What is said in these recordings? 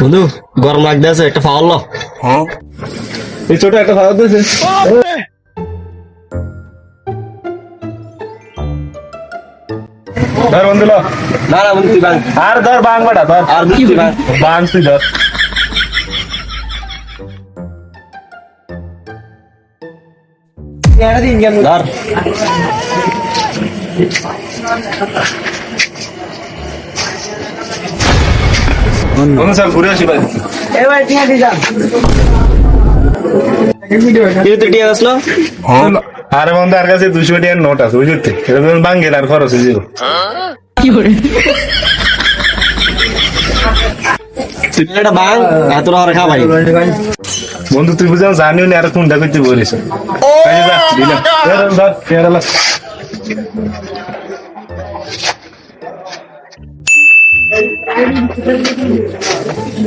বন্ধু গরম লাগতেছে, একটা ফাওয়ার লো। এই ছোট একটা ফাওয়ার দিয়েছে। ধর বন্ধু লো। না না বন্ধু তুই ভাঙ, আর ধর বাং বাড়া ধর। আর বন্ধু তুই ভাঙ। বাং তুই ধর। ধর। বন্ধু চল ঘুরে আসি ভাই। কি তুই টিয়া আসলো? আরে বন্ধু আর কাছে 200 টাকার নোট আছে বুঝলি? এটা তো বাং গেল আর খরচ হয়ে যাবে। তুই একটা ভাঙ, এত আর খা ভাই। বন্ধু তুই বুঝাও জানিও না আর কোনটা করতে বলিস। কাজে যা দিলাম। ধর কেরালা।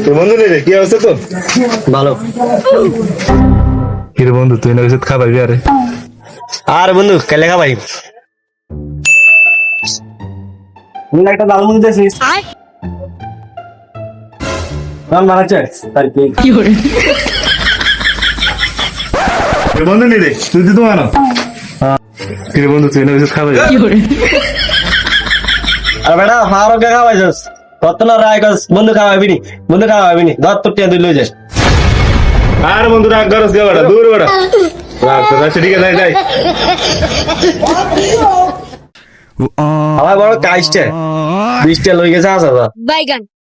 তো বন্ধু রে কি অবস্থা তো? ভালো। কিরে বন্ধু তুই না কিছু খাবাই আরে? আর বন্ধু কেলে খা ভাই। একটা দাল মুড়ি দিয়েছিস? দাল মারাচ্ছে তার কি? এ বন্ধু নি রে তুই দিতে মানো। কিরে বন্ধু তুই না কিছু খাবাই? আর বেটা হারো কে খাওয়াইছস? কত না রায় কস বন্ধু খাওয়াবি নি, বন্ধু খাওয়াবি নি। ধর তোর টিয়া তুই লই যাস। আর বন্ধু রাগ করস কে বড়া দূর বড়া। রাগ তো আচ্ছা ঠিক আছে যাই। আমার বড় কাইস্টে 20টা লই গেছে আসা। Baigan.